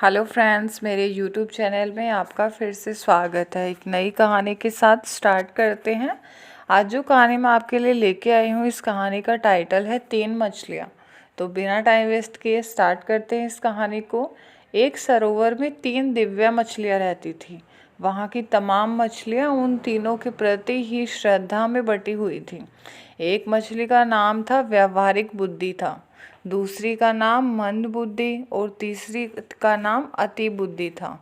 Hello friends, मेरे YouTube channel में आपका फिर से स्वागत है। एक नई कहानी के साथ स्टार्ट करते हैं। आज जो कहानी मैं आपके लिए लेके आई हूँ, इस कहानी का टाइटल है 3 मछलियाँ। तो बिना टाइम वेस्ट किए स्टार्ट करते हैं इस कहानी को। एक सरोवर में 3 दिव्या मछलियाँ रहती थी। वहाँ की तमाम मछलियाँ उन तीनों के प्रति ही श्रद्धा में बटी हुई थी। एक मछली का नाम था व्यावहारिक बुद्धि था, दूसरी का नाम मंद बुद्धि और तीसरी का नाम अति बुद्धि था।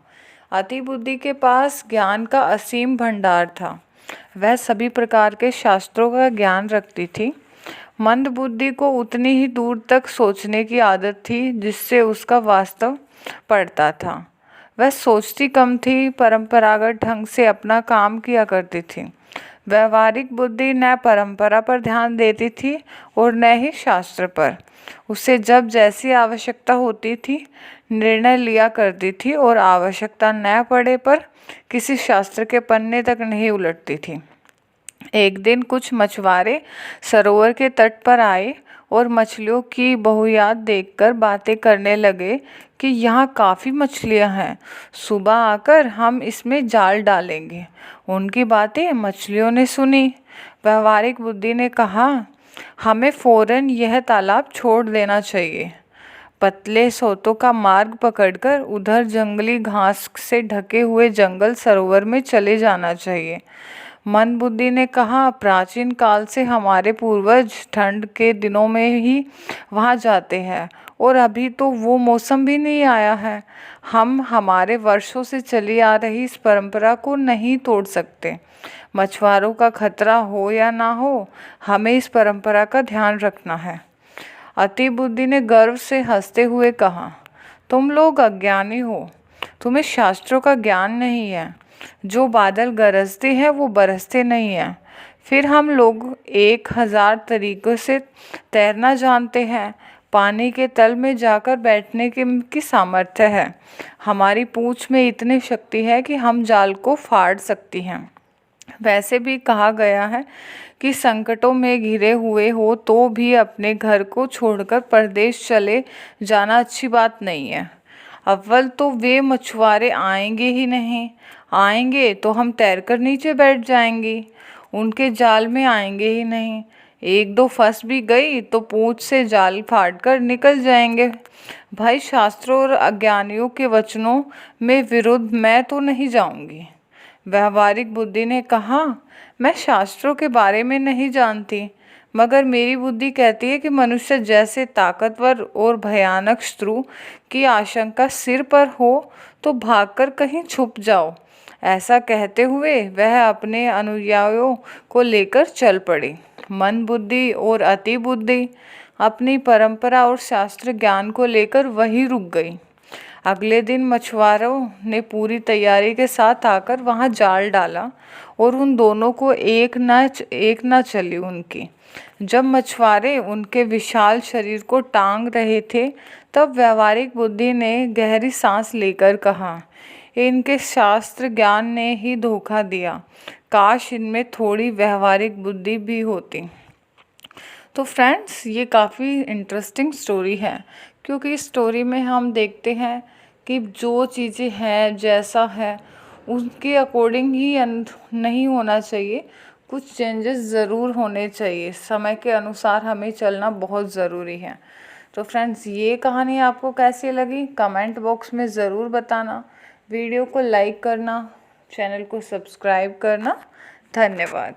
अति बुद्धि के पास ज्ञान का असीम भंडार था। वह सभी प्रकार के शास्त्रों का ज्ञान रखती थी। मंद बुद्धि को उतनी ही दूर तक सोचने की आदत थी जिससे उसका वास्तव पड़ता था। वह सोचती कम थी, परंपरागत ढंग से अपना काम किया करती थी। व्यवहारिक बुद्धि न परंपरा पर ध्यान देती थी और न ही शास्त्र पर। उसे जब जैसी आवश्यकता होती थी निर्णय लिया करती थी और आवश्यकता न पड़े पर किसी शास्त्र के पन्ने तक नहीं उलटती थी। एक दिन कुछ मछुआरे सरोवर के तट पर आए और मछलियों की बहुयात देखकर बातें करने लगे कि यहाँ काफ़ी मछलियाँ हैं, सुबह आकर हम इसमें जाल डालेंगे। उनकी बातें मछलियों ने सुनी। व्यवहारिक बुद्धि ने कहा, हमें फौरन यह तालाब छोड़ देना चाहिए। पतले सोतों का मार्ग पकड़कर उधर जंगली घास से ढके हुए जंगल सरोवर में चले जाना चाहिए। मंद बुद्धि ने कहा, प्राचीन काल से हमारे पूर्वज ठंड के दिनों में ही वहाँ जाते हैं और अभी तो वो मौसम भी नहीं आया है। हम हमारे वर्षों से चली आ रही इस परंपरा को नहीं तोड़ सकते। मछुआरों का खतरा हो या ना हो, हमें इस परंपरा का ध्यान रखना है। अति बुद्धि ने गर्व से हंसते हुए कहा, तुम लोग अज्ञानी हो, तुम्हें शास्त्रों का ज्ञान नहीं है। जो बादल गरजते हैं वो बरसते नहीं हैं। फिर हम लोग 1000 तरीकों से तैरना जानते हैं। पानी के तल में जाकर बैठने की सामर्थ्य है। हमारी पूंछ में इतनी शक्ति है कि हम जाल को फाड़ सकती हैं। वैसे भी कहा गया है कि संकटों में घिरे हुए हो तो भी अपने घर को छोड़कर परदेश चले जाना अच्छी बात नहीं है। अव्वल तो वे मछुआरे आएंगे ही नहीं, आएंगे तो हम तैरकर नीचे बैठ जाएंगे, उनके जाल में आएंगे ही नहीं। एक दो फंस भी गई तो पूंछ से जाल फाड़कर निकल जाएंगे। भाई, शास्त्रों और अज्ञानियों के वचनों में विरुद्ध मैं तो नहीं जाऊंगी। व्यवहारिक बुद्धि ने कहा, मैं शास्त्रों के बारे में नहीं जानती, मगर मेरी बुद्धि कहती है कि मनुष्य जैसे ताकतवर और भयानक शत्रु की आशंका सिर पर हो तो भागकर कहीं छुप जाओ। ऐसा कहते हुए वह अपने अनुयायियों को लेकर चल पड़ी। मंद बुद्धि और अति बुद्धि अपनी परंपरा और शास्त्र ज्ञान को लेकर वहीं रुक गई। अगले दिन मछुआरों ने पूरी तैयारी के साथ आकर वहां जाल डाला और उन दोनों को एक न चली उनकी। जब मछुआरे उनके विशाल शरीर को टांग रहे थे तब व्यावहारिक बुद्धि ने गहरी सांस लेकर कहा, इनके शास्त्र ज्ञान ने ही धोखा दिया। काश इनमें थोड़ी व्यावहारिक बुद्धि भी होती। तो फ्रेंड्स, ये काफ़ी इंटरेस्टिंग स्टोरी है, क्योंकि इस स्टोरी में हम देखते हैं कि जो चीज़ें हैं जैसा है उसके अकॉर्डिंग ही नहीं होना चाहिए, कुछ चेंजेस ज़रूर होने चाहिए। समय के अनुसार हमें चलना बहुत ज़रूरी है। तो फ्रेंड्स, ये कहानी आपको कैसी लगी कमेंट बॉक्स में ज़रूर बताना। वीडियो को लाइक करना, चैनल को सब्सक्राइब करना। धन्यवाद।